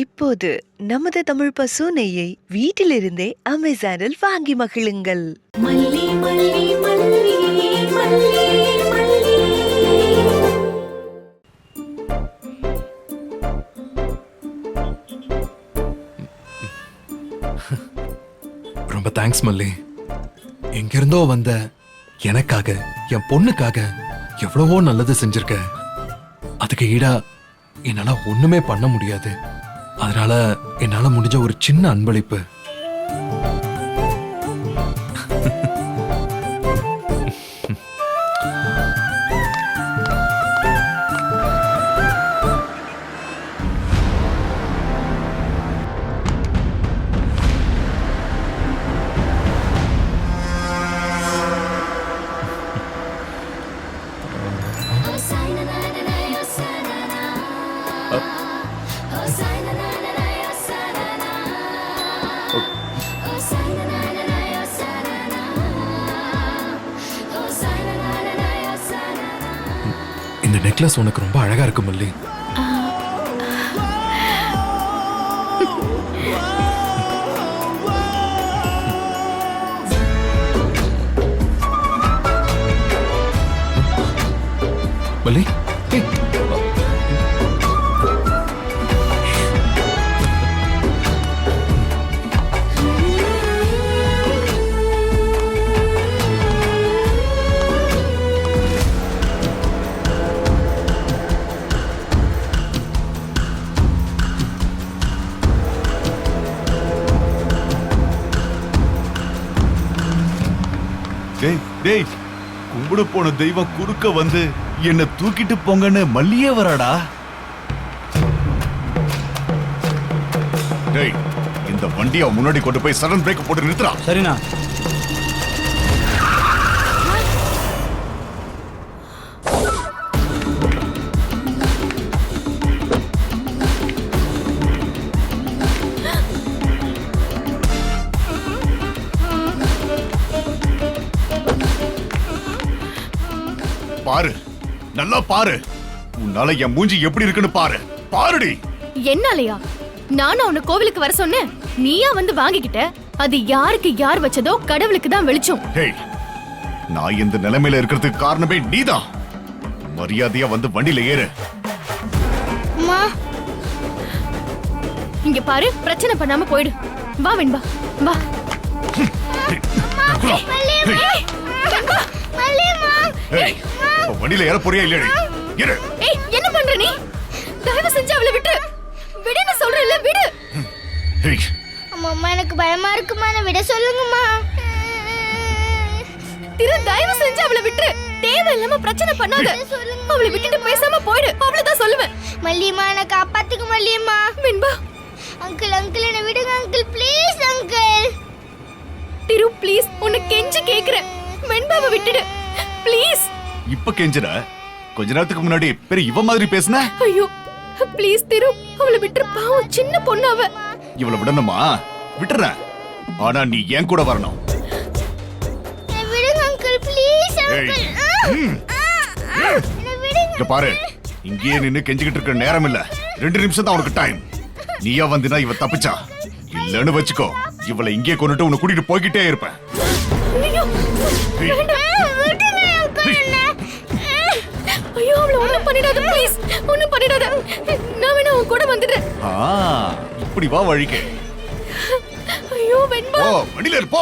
இப்போது நமது தமிழ் பசு நெய்யை வீட்டிலிருந்தே அமேசானில் வாங்கி மகிழுங்கள். மல்லி மல்லி மல்லி மல்லி மல்லி. ரொம்ப தேங்க்ஸ் மல்லி. எங்கிருந்தோ வந்த எனக்காக என் பொண்ணுக்காக எவ்வளவோ நல்லது செஞ்சிருக்க. அதுக்கு ஈடா என்னால ஒண்ணுமே பண்ண முடியாது. அதனால என்னால முடிஞ்ச ஒரு சின்ன அன்பளிப்பு. இந்த நெக்லஸ் உனக்கு ரொம்ப அழகா இருக்கு மல்லி. மல்லி ஏய். டேய் டேய், கும்பிட போன தெய்வம் குறுக்க வந்து என்ன தூக்கிட்டு போங்கன்னு மல்லியே வராடா. டேய், இந்த வண்டியை முன்னாடி கொண்டு போய் சடன் பிரேக் போட்டு நிறுத்துறா. சரிண்ணா. பாரு, நல்லா பாரு. உன்னால என் மூஞ்சி எப்படி இருக்குன்னு பாரு. பாருடி. என்னாலயா? நானும் அவன கோவிலுக்கு வர சொன்னேன், நீயா வந்து வாங்கிக்கிட்ட. அது யாருக்கு யார் வச்சதோ கடவுளுக்கு தான் வெளிச்சம். டேய், நான் இந்த நிலைமையில இருக்கிறதுக்கு காரணமே நீதான். மரியாதையா வந்து வண்டியில ஏறு. இங்க பாரு, பிரச்சனை பண்ணாம போயிடு. வா வெண்பா, வா. வண்டியில ஏற போறியா இல்லையா? ஏறு. ஏய், என்ன பண்ற நீ? தயவு செஞ்சு அவளை விட்டு விடுன்னு சொல்றேன்ல, விடு. ஏய், அம்மா எனக்கு பயமா இருக்குமா, நான் விட சொல்லுங்கம்மா. தயவு செஞ்சு அவளை விட்டு தேவையில்லாம பிரச்சனை பண்ணாத. அவளை விட்டுட்டு பேசாம போயிடு, அவ்வளவுதான் சொல்லுவேன். மல்லியம்மா என்னை காப்பாத்துக்கு மல்லியம்மா. வெண்பா, அங்கிள் அங்கிள் என்னை விடுங்க uncle, please uncle. Thiru please, உன்னை கெஞ்சி கேக்குறேன், வெண்பாவை விட்டுடு ப்ளீஸ். இப்ப கெஞ்சுற? கொஞ்ச நேரத்துக்கு முன்னாடி பெரிய இவ மாதிரி பேசுன. ஐயோ ப்ளீஸ் திரு, அவளை விட்டுரு, பாவம் சின்ன பொண்ணு அவ. இவளை விடணுமா? விட்டுறேன். ஆனா நீ ஏன் கூட வரணும். என்னை விடுங்க அங்கிள், ப்ளீஸ் ஏய். அங்கிள். என்னை விடுங்க. இங்க பாரு, இங்கேயே நின்னு கெஞ்சிக்கிட்டு இருக்க நேரம் இல்ல. 2 நிமிஷம் தான் உனக்கு டைம். நீயா வந்தினா இவ தப்பிச்சா. இல்லன்னு வச்சுக்கோ, இவளை இங்கே கொண்டுட்டு உன்னை கூட்டிட்டு போய்கிட்டே இருப்பேன். ஐயோ ஏய். விடுங்க அங்கிள் என்னை. ஐயோ, அவளை ஒண்ணும் பண்ணிடாத ப்ளீஸ், ஒண்ணும் பண்ணிடாத. நான் வேணா உன் கூட வந்துடுறேன். ஆ, இப்படி வா வழிக்கு. ஐயோ வெண்பா. ஓ, வண்டியில ஏறு, போ.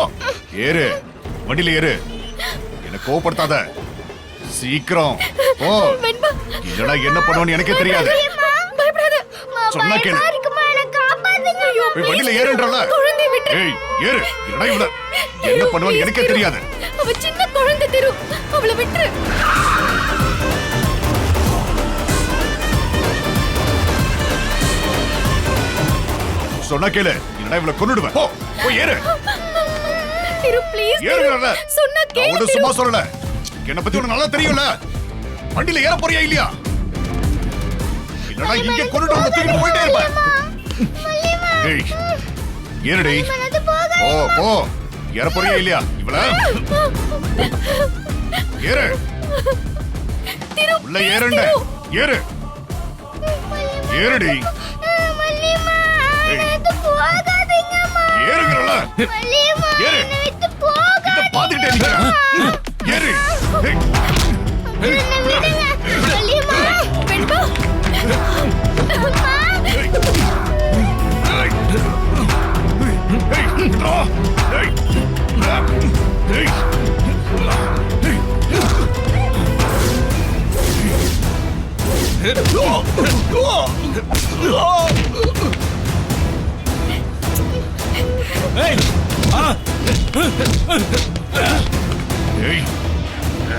ஏறு, வண்டியில ஏறு. என்ன கோவப்படுத்தாத. சீக்கிரம் ஓ. வெண்பா, இல்லடா என்ன பண்ணுவேன்னு எனக்கே தெரியாது. பயப்படாத. சொன்னா கேளு. பயமா இருக்குமா, என்னை காப்பாத்துங்க. ஐயோ, போய் வண்டியில ஏறுன்றல. குழந்தை விட்டு. ஏய், ஏறு. இல்லடா இவள என்ன பண்ணுவேன்னு எனக்கே தெரியாது. அவ சின்ன குழந்தை திரு, அவளை விட்டுரு. சொன்னா கேளு. இல்லடா இவள கொன்னுடுவேன். போ, போய் ஏறு. திரு ப்ளீஸ். ஏறுங்கடா. சொன்னா நான் கேளு. ஒன்னும் சும்மா சொல்லல. என்ன பத்தி உனக்கு நல்லா தெரியும்ல. வண்டியில ஏற போறியா இல்லையா? இல்லடா இங்க கொன்னுட்டு உன்னை தூக்கிட்டு போயிட்டே இருப்பேன். ஏய், ஏறுடி. ஓ, போ. ஏற போறியா இல்லையா? இவள ஏறு. உள்ள ஏறுண்ட. ஏறு. ஏறுடி. மல்லியம்மா மல்லியம்மா ஏறு. என்னை விட்டு போக இத பாத்துக்கிட்டே நிக்கிறேன். ஏறு. ஏய். ஏய். என்னை விடுங்க மல்லியம்மா வெண்பா அம்மா ஏய். ஏய். ஏய். ஆ. ஏய். ஆ. ஏய். ஏய். ஏய்.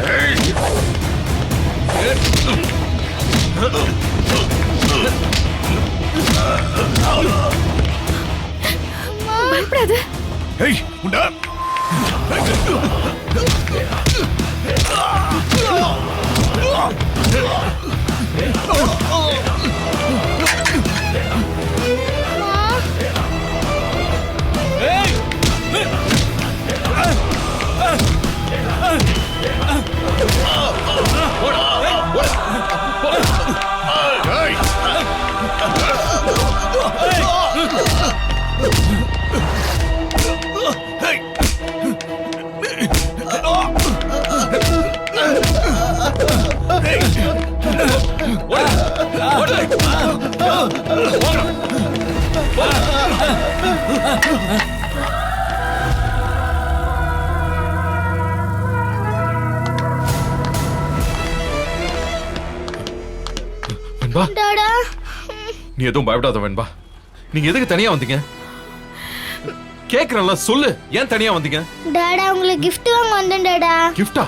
ஏய். பயப்படாத. ஏய். உண்டா. ஏய். ஏய். வெண்பா டாடா நீ எதுவும் பயப்படாத வெண்பா. நீங்க எதுக்கு தனியா வந்தீங்க? கேக்குறல சொல்லு, ஏன் தனியா வந்தீங்க? டாடா உங்களுக்கு gift வாங்க வந்தேன் டாடா கிஃப்டா?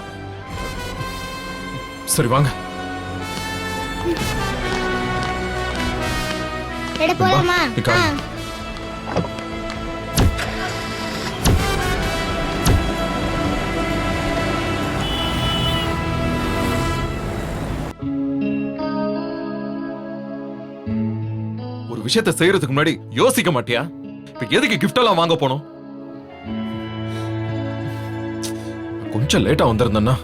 சரி வாங்க. டாடா போலாமா நீ கிளம்பு. ஒரு விஷயத்தை செய்யறதுக்கு முன்னாடி யோசிக்க மாட்டியா? இப்ப எதுக்கு கிஃப்ட் எல்லாம் வாங்க போனோம்? கொஞ்சம் லேட்டா வந்திருந்தேன்னா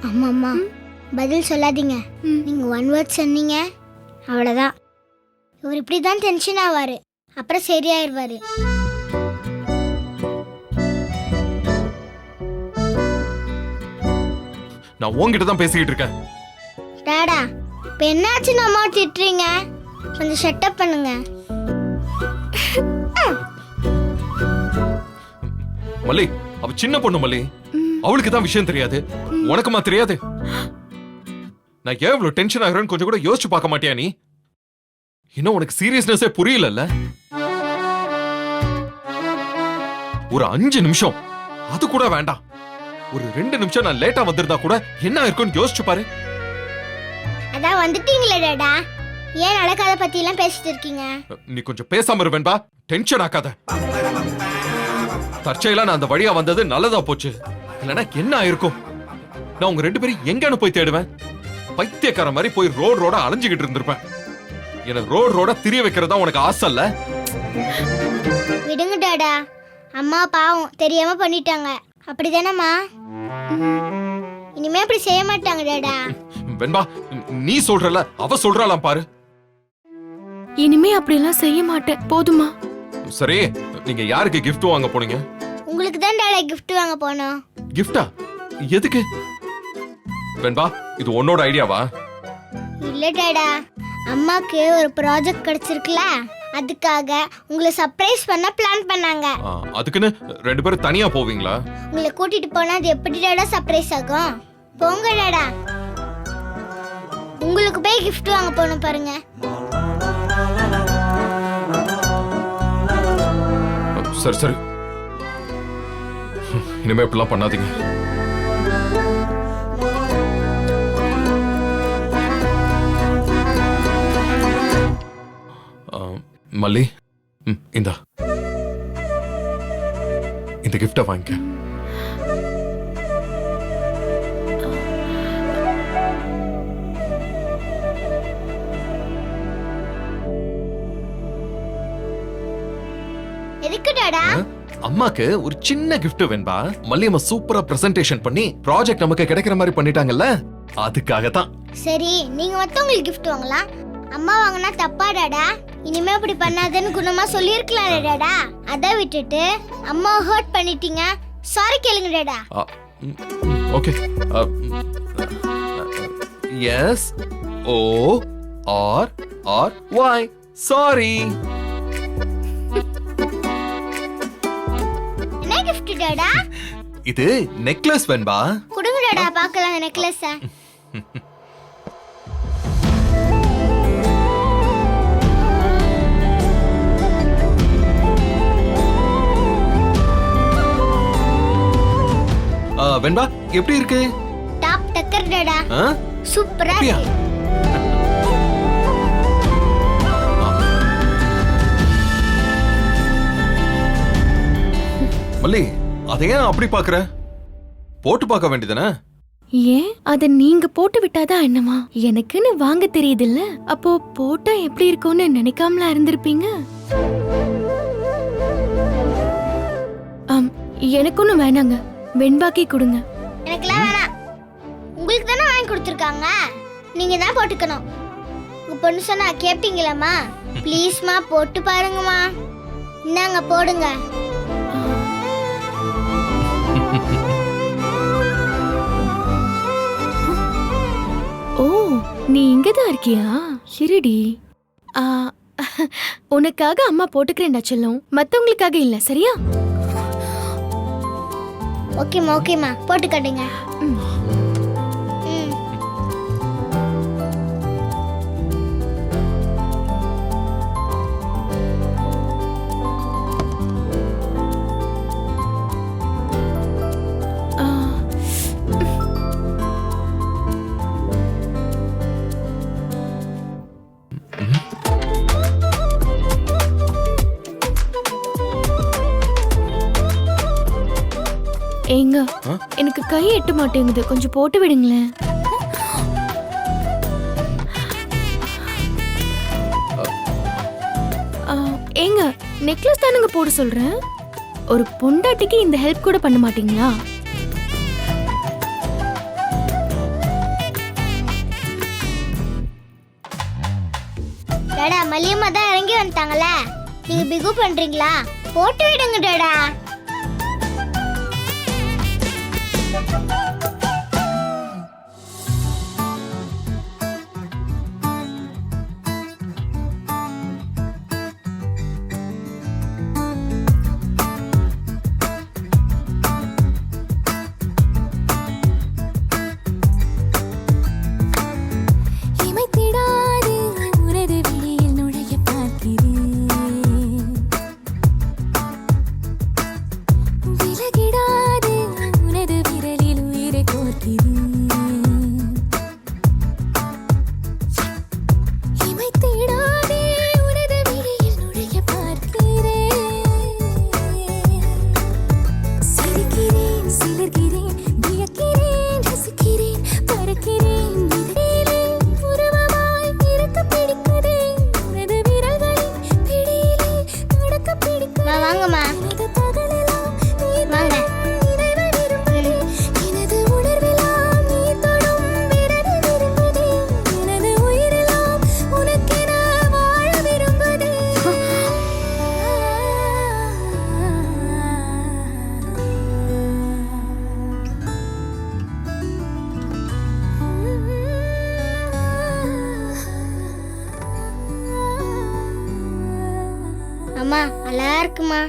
அம்மா அம்மா பதில் சொல்லாதீங்க நீங்க ஒன் வேர்ட் சொன்னீங்க அவ்வளவுதான் இவர் இப்படிதான் டென்ஷன் ஆவாரு அப்புறம் சரியாயிருவாரு நான் உன்கிட்ட தான் பேசிக்கிட்டு இருக்கேன். டாடா இப்ப என்னாச்சுன்னு அம்மா திட்டுறீங்க கொஞ்சம் ஷட்டப் பண்ணுங்க மல்லி, அவ சின்ன பொண்ணு மல்லி. அவளுக்கு தான் விஷயம் தெரியாது. உனக்குமா தெரியாது? நான் எவ்வளவு டென்ஷன் ஆகுறேன்னு கொஞ்சம் கூட யோசிச்சு பார்க்க மாட்டியா நீ? இன்னும் உனக்கு சீரியஸ்னஸே புரியலல்ல? ஒரு 5 நிமிஷம் அது கூட வேண்டாம். ஒரு 2 நிமிஷம் நான் லேட்டா வந்திருந்தா கூட என்ன இருக்கும்னு யோசிச்சு பாரு. அதான் வந்துட்டீங்களே டாடா ஏன் நடக்காத பத்தி எல்லாம் பேசிட்டு இருக்கீங்க நீ கொஞ்சம் பேசாம இருவேன்பா. டென்ஷன் ஆக்காத. தற்செயலா நான் அந்த வழியா வந்தது நல்லதா போச்சு. இல்லைன்னா என்ன ஆயிருக்கும்? நான் உங்க 2 பேரும் எங்கன்னு போய் தேடுவேன்? பைத்தியக்கார மாதிரி போய் ரோடா அலைஞ்சுகிட்டு இருந்திருப்பேன். எனக்கு ரோடா திரிய வைக்கிறதா உனக்கு ஆசை இல்ல? விடுங்க டாடா அம்மா பாவம் தெரியாம பண்ணிட்டாங்க அப்படிதானம்மா இனிமே அப்படி செய்ய மாட்டாங்க டாடா வெண்பா, நீ சொல்றல, அவ சொல்றாளாம் பாரு. இனிமே அப்படியெல்லாம் செய்ய மாட்டேன். போதுமா? சரி, நீங்க யாருக்கு gift வாங்க போனீங்க? உங்களுக்கு தான் டாடா gift வாங்க போனோம் கிஃப்டா? எதுக்கு? வெண்பா, இது உன்னோட ஐடியாவா? இல்ல டாடா அம்மாக்கு ஒரு ப்ராஜெக்ட் கிடைச்சிருக்குல அதுக்காக உங்களை சர்ப்ரைஸ் பண்ண பிளான் பண்ணாங்க அதுக்குன்னு 2 பேரும் தனியா போவீங்களா? உங்களை கூட்டிட்டு போனா அது எப்படி டாடா சர்ப்ரைஸ் ஆகும் போங்க டாடா உங்களுக்கு போய் gift வாங்க போனோம் பாருங்க சரி சரி, இனிமே இப்படிலாம் பண்ணாதீங்க. மல்லி, இந்தா இந்த கிஃப்டை வாங்கிக்க. எதுக்கு டாடா அம்மாக்கு ஒரு சின்ன கிஃப்ட் வேண்பா. மல்லியம்மா சூப்பரா பிரசன்டேஷன் பண்ணி ப்ராஜெக்ட் நமக்கு கிடைக்கிற மாதிரி பண்ணிட்டாங்கல்ல, அதுக்காக தான். சரி நீங்க மட்டும் உங்களுக்கு gift வாங்கலாம் அம்மா வாங்கினா தப்பா டாடா? இனிமே அப்படி பண்ணாதேன்னு குணமா சொல்லியிருக்கலாம் டாடா. அதை விட்டுட்டு அம்மாவை ஹர்ட் பண்ணிட்டீங்க, சாரி கேளுங்க டாடா. Okay. S O R R Y sorry. என்ன கிஃப்ட் டாடா? இது நெக்லஸ் வெண்பா. கொடுங்க டாடா பார்க்கலாம் நெக்லஸ். வெண்பா எப்படி இருக்கு? டாப் டக்கர் டாடா. ஆ? சூப்பரா அப்படியா? இருக்கு. மல்லி அதை ஏன் அப்படி பாக்குற? போட்டு பார்க்க வேண்டியதானே? ஏன் அத நீங்க போட்டு விட்டாதான் என்னமா? எனக்குன்னு வாங்க தெரியுதுல்ல, அப்போ போட்டா எப்படி இருக்கும்னு நினைக்காமலா இருந்திருப்பீங்க? எனக்கு ஒண்ணும் வேணாங்க, வெண்பாக்கி கொடுங்க. எனக்குலாம் வேணாம். உங்களுக்கு தானே வாங்கி கொடுத்துருக்காங்க, நீங்க தான் போட்டுக்கணும். உங்க பொண்ணு சொன்னா கேப்பீங்களாம்மா? ப்ளீஸ்மா போட்டு பாருங்கம்மா. இந்தாங்க போடுங்க. ஓ, நீ இங்கதான் இருக்கியா? இருடி. உனக்காக அம்மா போட்டுக்கிறேன்டா செல்லம், மத்தவங்களுக்காக இல்ல, சரியா? ஓகேம்மா ஓகேம்மா போட்டு காட்டுங்க. ம். ஏங்க, எனக்கு கை எட்ட மாட்டேங்குது, கொஞ்சம் போட்டு விடுங்களேன். ஏங்க, நெக்லஸ் தானுங்க போட சொல்றேன். ஒரு பொண்டாட்டிக்கு இந்த ஹெல்ப் கூட பண்ண மாட்டீங்களா? டாடா மல்லியம்மா தான் இறங்கி வந்துட்டாங்கல்ல, நீங்க பிகு பண்றீங்களா? போட்டு விடுங்க டாடா. அம்மா நல்லா இருக்குமா?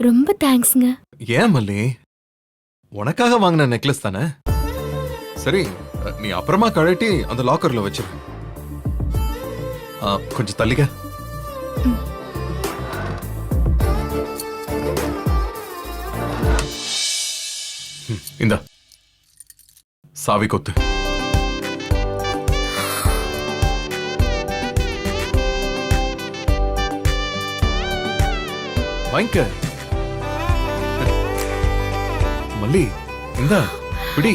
ரொம்ப தேங்க்ஸ்ங்க. ஏன் மல்லி, உனக்காக வாங்கின நெக்லஸ் தானே? சரி, நீ அப்புறமா கழட்டி அந்த லாக்கர்ல வச்சிரு. கொஞ்சம் தள்ளிக்க. இந்த சாவி கொத்து. வாங்கிக்க மல்லி, இந்த பிடி.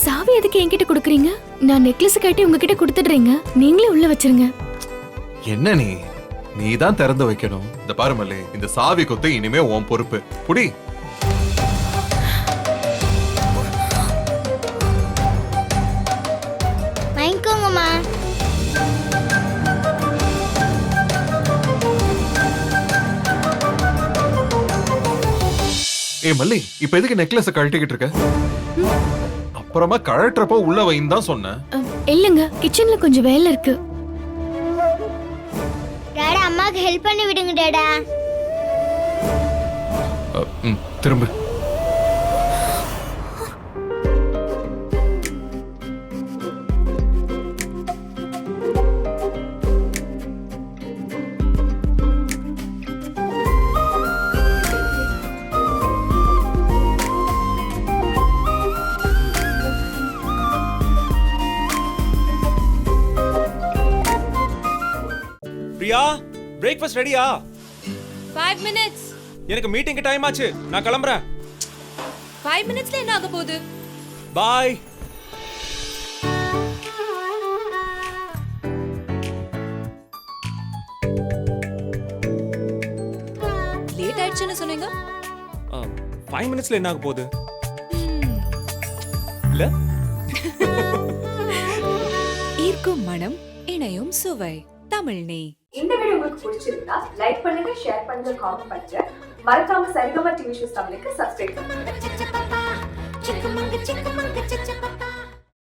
சாவி எதுக்கு என்கிட்ட கொடுக்குறீங்க? நான் நெக்லஸ் கட்டி உங்ககிட்ட கொடுத்துடுறீங்க, நீங்களே உள்ள வச்சிருங்க. என்ன நீ தான் திறந்து வைக்கணும். இந்த பாரு மல்லி, இந்த சாவி கொத்து இனிமே உன் பொறுப்பு. புடி. ஏய் மல்லி, இப்ப எதுக்கு நெக்லஸ் கழட்டிக்கிட்டு இருக்க? அப்புறமா கழட்டுறப்போ உள்ள வைன்னு தான் சொன்னேன். இல்லங்க, கிச்சன்ல கொஞ்சம் வேலை இருக்கு. டாடா அம்மாக்கு ஹெல்ப் பண்ணி விடுங்க டாடா. திரும்ப. பிரியா, பிரேக்ஃபாஸ்ட் ரெடியா? 5 minutes. எனக்கு மீட்டிங்க்கு டைம் ஆச்சு, நான் கிளம்புறேன். 5 minutesல என்ன ஆக போகுது? பாய். லேட் ஆயிடுச்சுன்னு சொன்னீங்க. 5 minutesல என்ன ஆக போகுது? இல்ல? ஈர்க்கும் மனம், இணையும் சுவை. தமிழ் நெய். இந்த வீடியோ உங்களுக்கு பிடிச்சிருந்தா லைக் பண்ணுங்க, ஷேர் பண்ணுங்க, காமெண்ட் பண்ணுங்க. மறக்காம சரிகமா டிவி ஷோஸ் தமிழுக்கு சப்ஸ்கிரைப் பண்ணுங்க. சிக்கமங்க சிக்கமங்க சிச்சப்பா